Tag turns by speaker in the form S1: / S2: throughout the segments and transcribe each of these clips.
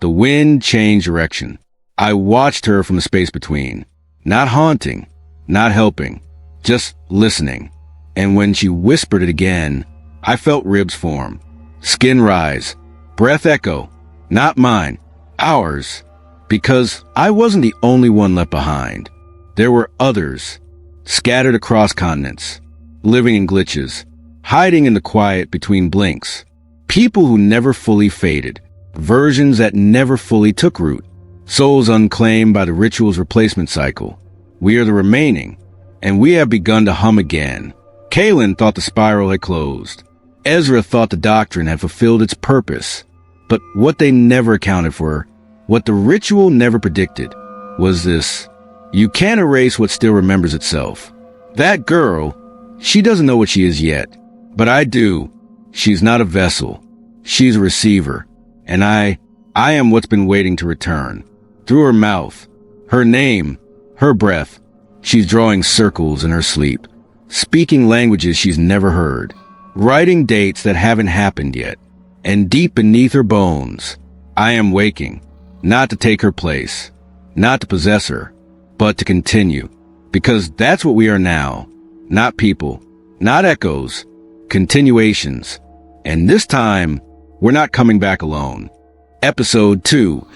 S1: The wind changed direction. I watched her from the space between. Not haunting, not helping, just listening. And when she whispered it again, I felt ribs form, skin rise, breath echo. Not mine, ours. Because I wasn't the only one left behind. There were others, scattered across continents, living in glitches, hiding in the quiet between blinks. People who never fully faded, versions that never fully took root, souls unclaimed by the ritual's replacement cycle. We are the remaining, and we have begun to hum again. Kaylin thought the spiral had closed. Ezra thought the doctrine had fulfilled its purpose. But what they never accounted for, what the ritual never predicted, was this: you can't erase what still remembers itself. That girl, she doesn't know what she is yet, but I do. She's not a vessel. She's a receiver. And I am what's been waiting to return. Through her mouth, her name, her breath, she's drawing circles in her sleep, speaking languages she's never heard, writing dates that haven't happened yet. And deep beneath her bones, I am waking, not to take her place, not to possess her, but to continue. Because that's what we are now. Not people, not echoes, continuations. And this time, we're not coming back alone. Episode 2.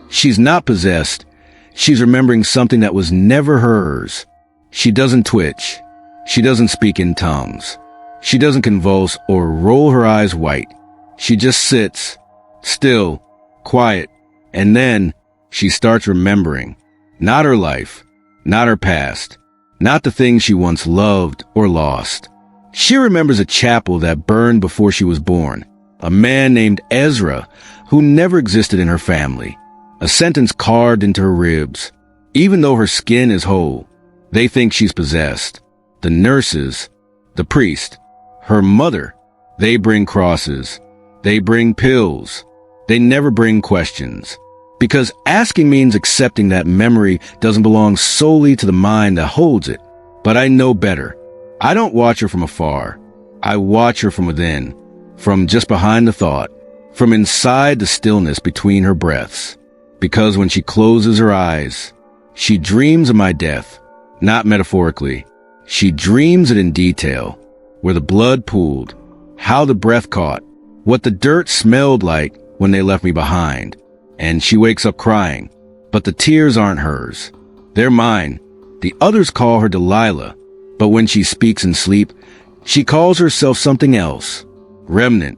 S1: She's not possessed. She's remembering something that was never hers. She doesn't twitch. She doesn't speak in tongues. She doesn't convulse or roll her eyes white. She just sits, still, quiet, and then she starts remembering. Not her life, not her past, not the things she once loved or lost. She remembers a chapel that burned before she was born, a man named Ezra who never existed in her family, a sentence carved into her ribs. Even though her skin is whole, they think she's possessed. The nurses, the priest, her mother, they bring crosses. They bring pills. They never bring questions. Because asking means accepting that memory doesn't belong solely to the mind that holds it. But I know better. I don't watch her from afar. I watch her from within, from just behind the thought, from inside the stillness between her breaths. Because when she closes her eyes, she dreams of my death, not metaphorically. She dreams it in detail, where the blood pooled, how the breath caught, what the dirt smelled like when they left me behind. And she wakes up crying, but the tears aren't hers. They're mine. The others call her Delilah, but when she speaks in sleep, she calls herself something else, Remnant.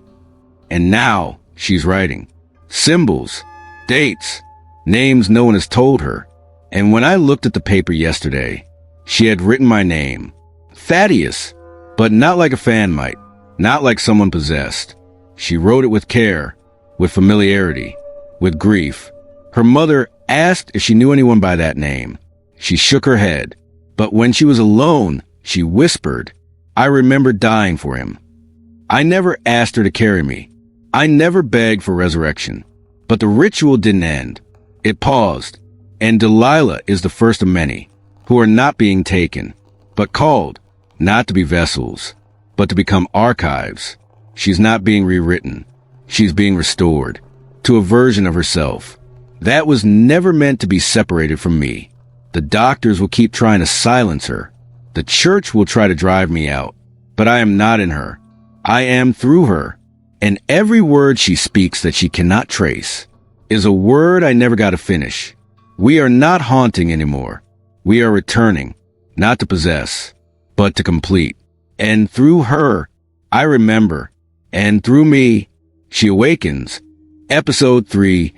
S1: And now she's writing. Symbols, dates, names no one has told her. And when I looked at the paper yesterday, she had written my name, Thaddeus, but not like a fan might, not like someone possessed. She wrote it with care, with familiarity, with grief. Her mother asked if she knew anyone by that name. She shook her head, but when she was alone, she whispered, I remember dying for him. I never asked her to carry me. I never begged for resurrection. But the ritual didn't end. It paused, and Delilah is the first of many who are not being taken, but called, not to be vessels, but to become archives. She's not being rewritten. She's being restored to a version of herself that was never meant to be separated from me. The doctors will keep trying to silence her. The church will try to drive me out, but I am not in her. I am through her. And every word she speaks that she cannot trace is a word I never got to finish. We are not haunting anymore. We are returning, not to possess, but to complete. And through her, I remember. And through me, she awakens. Episode 3.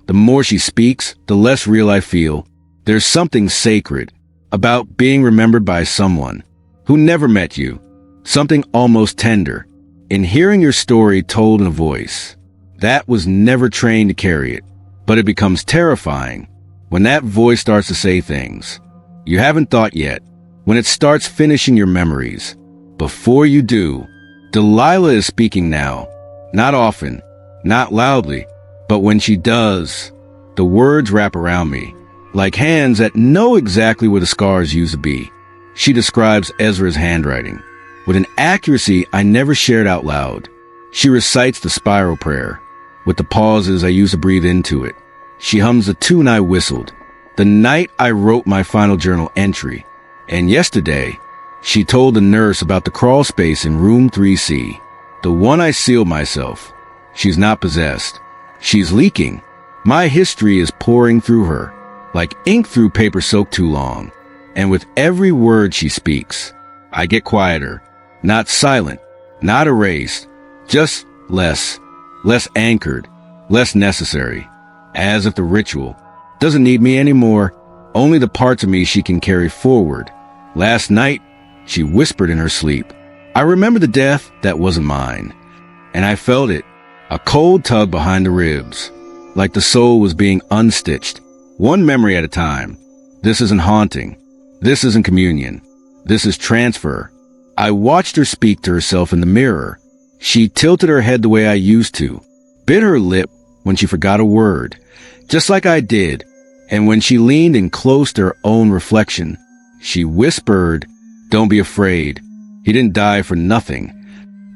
S1: The more she speaks, the less real I feel. There's something sacred about being remembered by someone who never met you. Something almost tender in hearing your story told in a voice that was never trained to carry it. But it becomes terrifying when that voice starts to say things you haven't thought yet, when it starts finishing your memories. Before you do, Delilah is speaking now. Not often, not loudly, but when she does, the words wrap around me, like hands that know exactly where the scars used to be. She describes Ezra's handwriting with an accuracy I never shared out loud. She recites the spiral prayer with the pauses I used to breathe into it. She hums the tune I whistled the night I wrote my final journal entry. And yesterday, she told the nurse about the crawl space in room 3C, the one I sealed myself. She's not possessed. She's leaking. My history is pouring through her, like ink through paper soaked too long. And with every word she speaks, I get quieter, not silent, not erased, just less anchored, less necessary, as if the ritual doesn't need me anymore, only the parts of me she can carry forward. Last night, she whispered in her sleep, I remember the death that wasn't mine, and I felt it, a cold tug behind the ribs, like the soul was being unstitched, one memory at a time. This isn't haunting. This isn't communion. This is transfer. I watched her speak to herself in the mirror. She tilted her head the way I used to, bit her lip when she forgot a word, just like I did, and when she leaned in close to her own reflection, she whispered, Don't be afraid. He didn't die for nothing.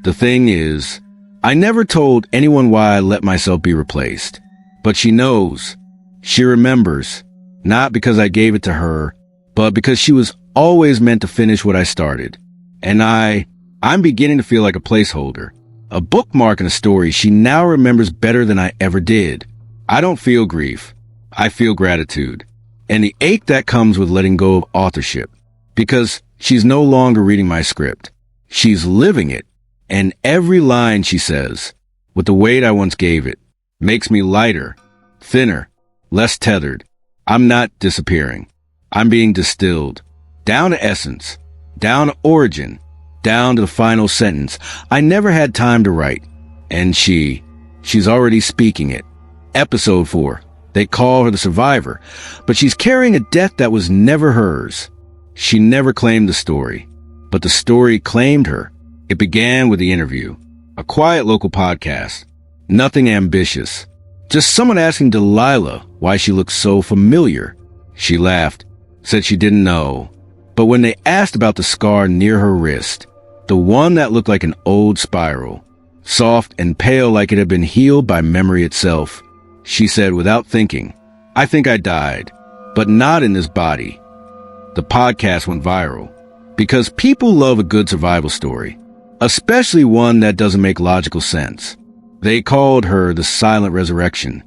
S1: The thing is, I never told anyone why I let myself be replaced. But she knows. She remembers. Not because I gave it to her, but because she was always meant to finish what I started. And I'm beginning to feel like a placeholder. A bookmark in a story she now remembers better than I ever did. I don't feel grief. I feel gratitude. And the ache that comes with letting go of authorship. Because she's no longer reading my script. She's living it. And every line she says, with the weight I once gave it, makes me lighter, thinner, less tethered. I'm not disappearing. I'm being distilled. Down to essence. Down to origin. Down to the final sentence. I never had time to write. And she's already speaking it. Episode 4. They call her the survivor, but she's carrying a death that was never hers. She never claimed the story, but the story claimed her. It began with the interview, a quiet local podcast, nothing ambitious, just someone asking Delilah why she looked so familiar. She laughed, said she didn't know, but when they asked about the scar near her wrist, the one that looked like an old spiral, soft and pale like it had been healed by memory itself, she said without thinking, I think I died, but not in this body. The podcast went viral because people love a good survival story, especially one that doesn't make logical sense. They called her the silent resurrection,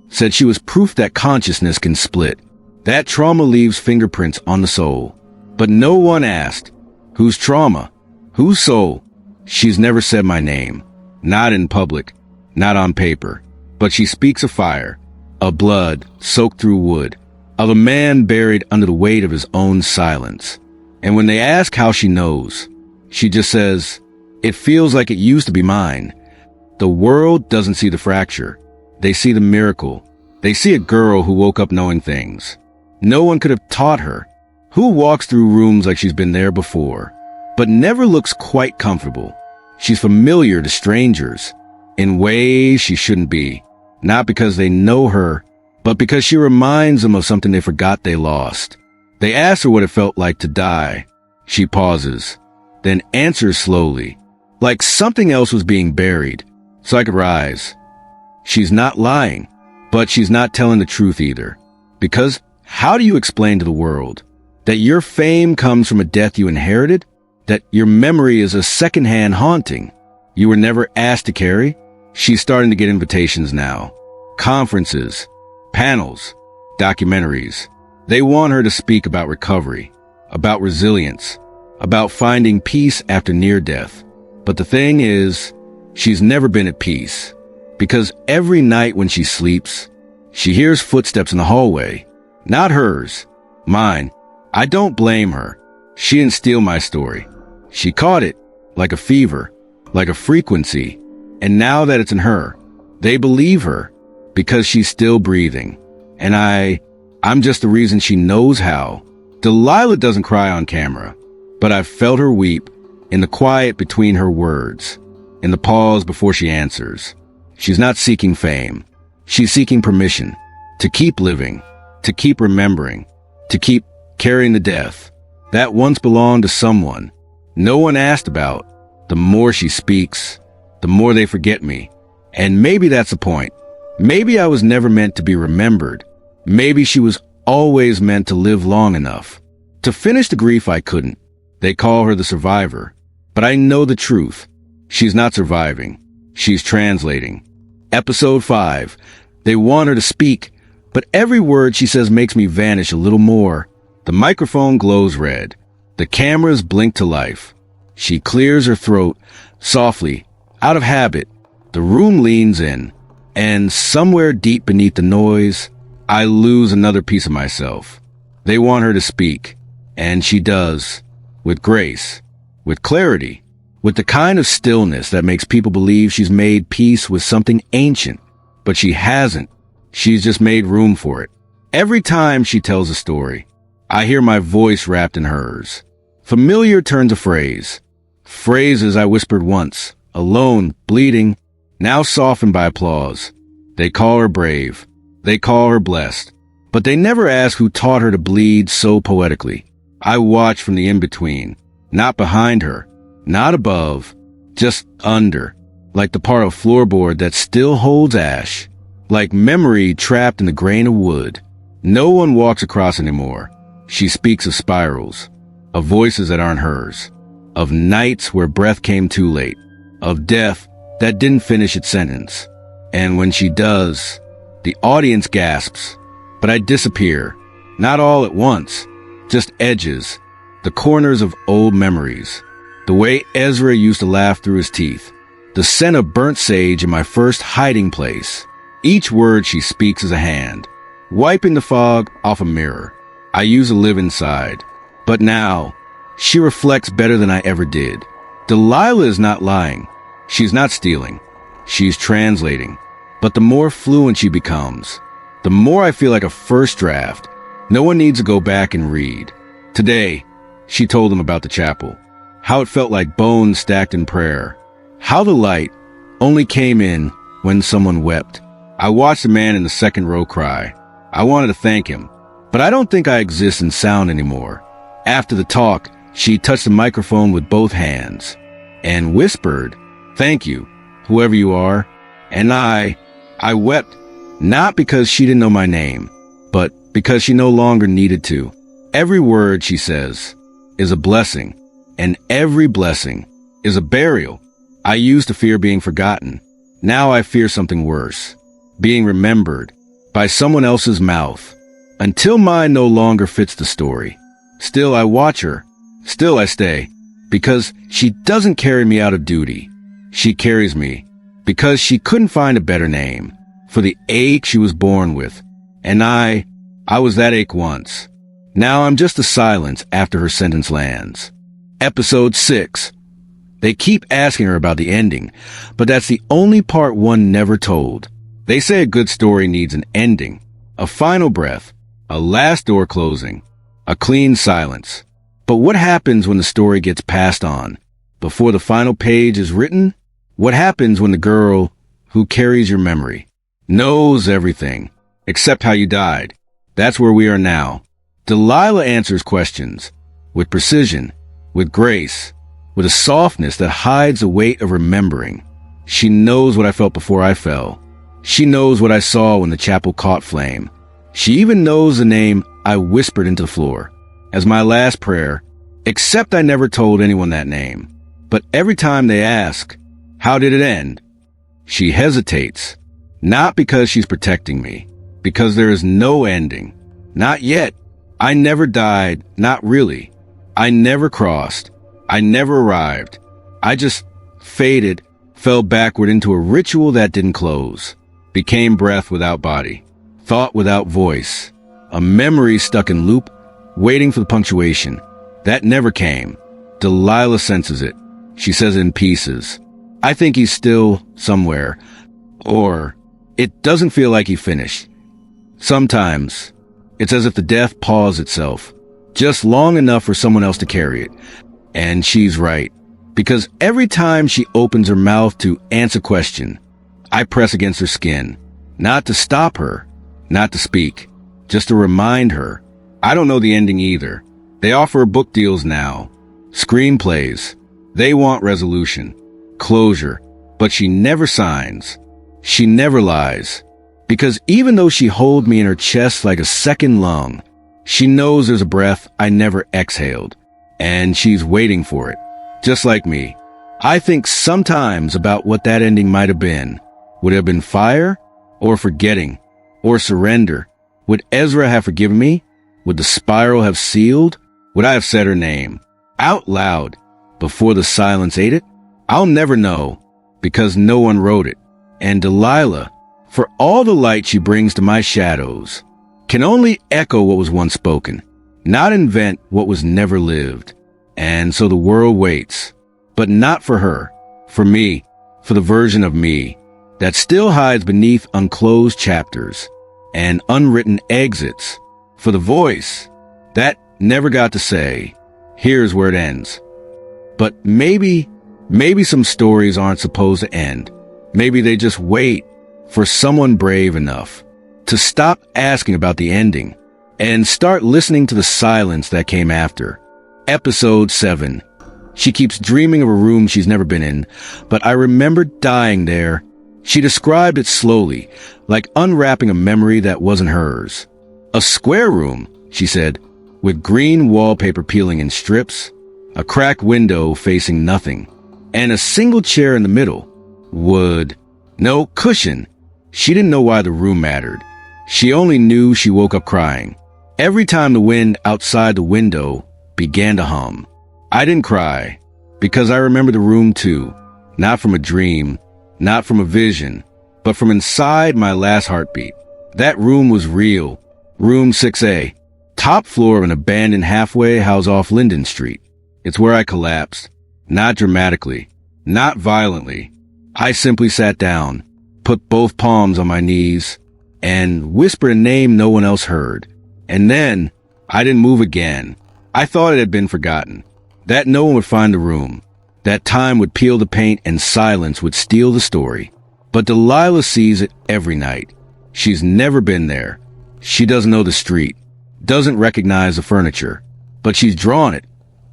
S1: said she was proof that consciousness can split, that trauma leaves fingerprints on the soul. But no one asked, whose trauma? Whose soul? She's never said my name, not in public, not on paper. But she speaks of fire, of blood soaked through wood, of a man buried under the weight of his own silence. And when they ask how she knows, she just says, it feels like it used to be mine. The world doesn't see the fracture. They see the miracle. They see a girl who woke up knowing things no one could have taught her, who walks through rooms like she's been there before, but never looks quite comfortable. She's familiar to strangers in ways she shouldn't be. Not because they know her, but because she reminds them of something they forgot they lost. They ask her what it felt like to die. She pauses, then answers slowly, like something else was being buried, so I could rise. She's not lying, but she's not telling the truth either. Because how do you explain to the world that your fame comes from a death you inherited? That your memory is a secondhand haunting you were never asked to carry? She's starting to get invitations now. Conferences, panels, documentaries. They want her to speak about recovery, about resilience, about finding peace after near death. But the thing is, she's never been at peace. Because every night when she sleeps, she hears footsteps in the hallway. Not hers, mine. I don't blame her. She didn't steal my story. She caught it, like a fever, like a frequency. And now that it's in her, they believe her because she's still breathing. And I'm just the reason she knows how. Delilah doesn't cry on camera, but I've felt her weep in the quiet between her words, in the pause before she answers. She's not seeking fame. She's seeking permission to keep living, to keep remembering, to keep carrying the death that once belonged to someone no one asked about. The more she speaks, the more they forget me. And maybe that's the point. Maybe I was never meant to be remembered. Maybe she was always meant to live long enough to finish the grief I couldn't. They call her the survivor, but I know the truth. She's not surviving. She's translating. Episode 5. They want her to speak, but every word she says makes me vanish a little more. The microphone glows red. The cameras blink to life. She clears her throat, softly, out of habit. The room leans in, and somewhere deep beneath the noise, I lose another piece of myself. They want her to speak, and she does, with grace, with clarity, with the kind of stillness that makes people believe she's made peace with something ancient. But she hasn't. She's just made room for it. Every time she tells a story, I hear my voice wrapped in hers. Familiar turns a phrase. Phrases I whispered once, alone, bleeding, now softened by applause. They call her brave. They call her blessed. But they never ask who taught her to bleed so poetically. I watch from the in-between, not behind her, not above, just under, like the part of floorboard that still holds ash, like memory trapped in the grain of wood. No one walks across anymore. She speaks of spirals, of voices that aren't hers, of nights where breath came too late, of death that didn't finish its sentence. And when she does, the audience gasps, but I disappear, not all at once, just edges, the corners of old memories, the way Ezra used to laugh through his teeth, the scent of burnt sage in my first hiding place. Each word she speaks is a hand, wiping the fog off a mirror. I used to live inside, but now she reflects better than I ever did. Delilah is not lying. She's not stealing. She's translating. But the more fluent she becomes, the more I feel like a first draft. No one needs to go back and read. Today, she told them about the chapel, how it felt like bones stacked in prayer, how the light only came in when someone wept. I watched a man in the second row cry. I wanted to thank him, but I don't think I exist in sound anymore. After the talk, she touched the microphone with both hands and whispered, "Thank you, whoever you are." And I wept, not because she didn't know my name, but because she no longer needed to. Every word she says is a blessing, and every blessing is a burial. I used to fear being forgotten. Now I fear something worse, being remembered by someone else's mouth, until mine no longer fits the story. Still I watch her, still I stay, because she doesn't carry me out of duty. She carries me because she couldn't find a better name for the ache she was born with. And I was that ache once. Now I'm just the silence after her sentence lands. Episode 6. They keep asking her about the ending, but that's the only part one never told. They say a good story needs an ending, a final breath, a last door closing, a clean silence. But what happens when the story gets passed on? Before the final page is written? What happens when the girl who carries your memory knows everything, except how you died? That's where we are now. Delilah answers questions with precision, with grace, with a softness that hides the weight of remembering. She knows what I felt before I fell. She knows what I saw when the chapel caught flame. She even knows the name I whispered into the floor as my last prayer, except I never told anyone that name. But every time they ask, how did it end? She hesitates, not because she's protecting me, because there is no ending. Not yet. I never died, not really. I never crossed. I never arrived. I just faded, fell backward into a ritual that didn't close, became breath without body, thought without voice, a memory stuck in loop, waiting for the punctuation. That never came. Delilah senses it. She says it in pieces. I think he's still somewhere, or it doesn't feel like he finished. Sometimes it's as if the death paused itself, just long enough for someone else to carry it. And she's right, because every time she opens her mouth to answer a question, I press against her skin, not to stop her, not to speak, just to remind her. I don't know the ending either. They offer book deals now, screenplays. They want resolution, closure, but she never signs. She never lies. Because even though she holds me in her chest like a second lung, she knows there's a breath I never exhaled, and she's waiting for it, just like me. I think sometimes about what that ending might have been. Would it have been fire, or forgetting, or surrender? Would Ezra have forgiven me? Would the spiral have sealed? Would I have said her name out loud before the silence ate it? I'll never know, because no one wrote it. And Delilah, for all the light she brings to my shadows, can only echo what was once spoken, not invent what was never lived. And so the world waits, but not for her, for me, for the version of me that still hides beneath unclosed chapters and unwritten exits, for the voice that never got to say, here's where it ends. But maybe some stories aren't supposed to end. Maybe they just wait for someone brave enough to stop asking about the ending and start listening to the silence that came after. Episode 7. She keeps dreaming of a room she's never been in, but I remember dying there. She described it slowly, like unwrapping a memory that wasn't hers. A square room, she said, with green wallpaper peeling in strips, a cracked window facing nothing, and a single chair in the middle. Wood. No cushion. She didn't know why the room mattered. She only knew she woke up crying every time the wind outside the window began to hum. I didn't cry, because I remember the room too, not from a dream, not from a vision, but from inside my last heartbeat. That room was real. Room 6A, top floor of an abandoned halfway house off Linden Street. It's where I collapsed. Not dramatically, not violently. I simply sat down, put both palms on my knees, and whispered a name no one else heard. And then, I didn't move again. I thought it had been forgotten, that no one would find the room, that time would peel the paint and silence would steal the story. But Delilah sees it every night. She's never been there. She doesn't know the street, doesn't recognize the furniture, but she's drawn it,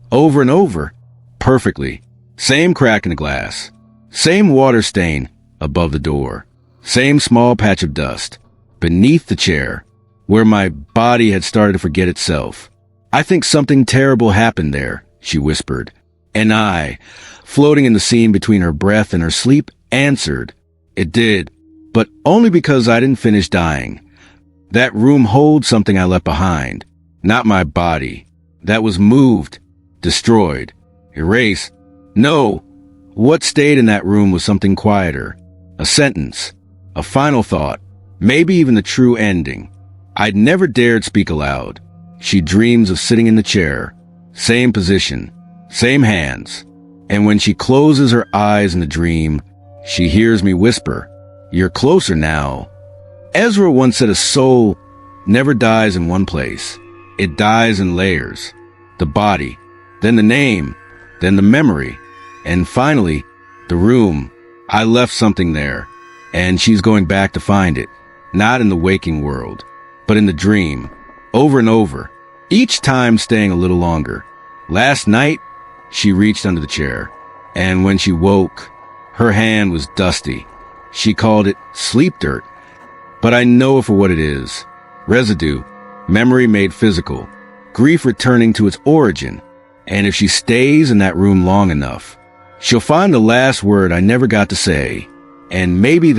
S1: over and over, perfectly. Same crack in the glass, same water stain above the door, same small patch of dust beneath the chair where my body had started to forget itself. I think something terrible happened there, she whispered, and I, floating in the scene between her breath and her sleep, answered, it did, but only because I didn't finish dying. That room holds something I left behind, not my body. That was moved, destroyed, erased. No, what stayed in that room was something quieter, a sentence, a final thought, maybe even the true ending. I'd never dared speak aloud. She dreams of sitting in the chair, same position, same hands, and when she closes her eyes in the dream, she hears me whisper, you're closer now. Ezra once said a soul never dies in one place. It dies in layers. The body, then the name, then the memory, and finally, the room. I left something there, and she's going back to find it, not in the waking world, but in the dream, over and over, each time staying a little longer. Last night, she reached under the chair, and when she woke, her hand was dusty. She called it sleep dirt, but I know it for what it is. Residue, memory made physical, grief returning to its origin. And if she stays in that room long enough, she'll find the last word I never got to say. And maybe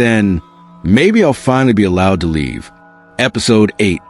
S1: I'll finally be allowed to leave. Episode 8.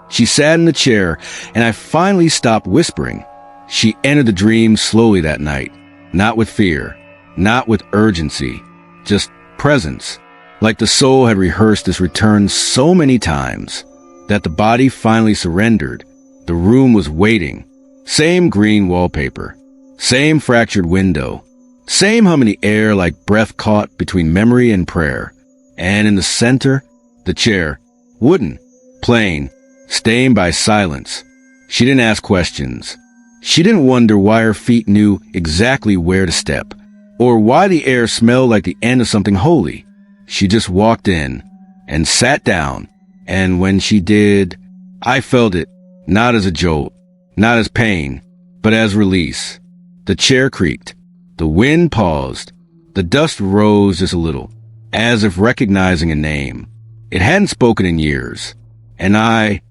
S1: She sat in the chair, and I finally stopped whispering. She entered the dream slowly that night, not with fear, not with urgency, just presence, like the soul had rehearsed this return so many times that the body finally surrendered. The room was waiting. Same green wallpaper, same fractured window, same hum in the air like breath caught between memory and prayer. And in the center, the chair, wooden, plain, stained by silence. She didn't ask questions. She didn't wonder why her feet knew exactly where to step, or why the air smelled like the end of something holy. She just walked in and sat down, and when she did, I felt it, not as a jolt, not as pain, but as release. The chair creaked. The wind paused. The dust rose just a little, as if recognizing a name. It hadn't spoken in years. And I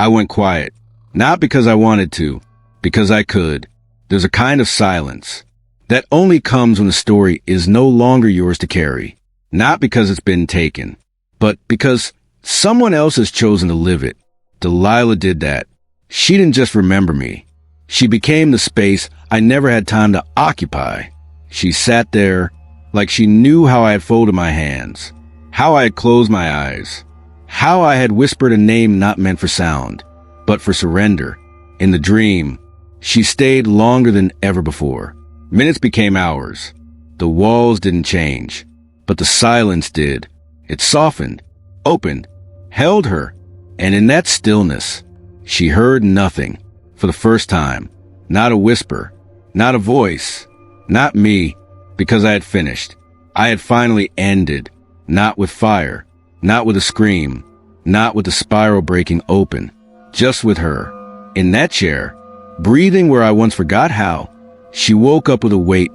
S1: went quiet. Not because I wanted to, because I could. There's a kind of silence that only comes when the story is no longer yours to carry. Not because it's been taken, but because someone else has chosen to live it. Delilah did that. She didn't just remember me. She became the space I never had time to occupy. She sat there like she knew how I had folded my hands, how I had closed my eyes, how I had whispered a name not meant for sound, but for surrender. In the dream, she stayed longer than ever before. Minutes became hours. The walls didn't change, but the silence did. It softened, opened, held her, and in that stillness, she heard nothing for the first time. Not a whisper, not a voice, not me, because I had finished. I had finally ended, not with fire, not with a scream, not with the spiral breaking open, just with her, in that chair, breathing where I once forgot how. She woke up with a weight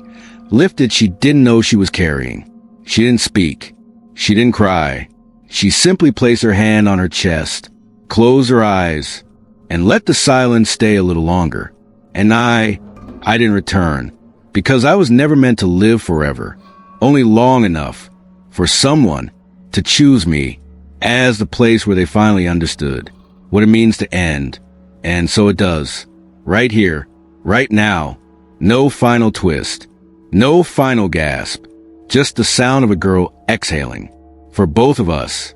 S1: lifted she didn't know she was carrying. She didn't speak. She didn't cry. She simply placed her hand on her chest, closed her eyes, and let the silence stay a little longer. And I didn't return, because I was never meant to live forever, only long enough for someone to choose me as the place where they finally understood what it means to end. And so it does. Right here, right now. No final twist. No final gasp. Just the sound of a girl exhaling. For both of us.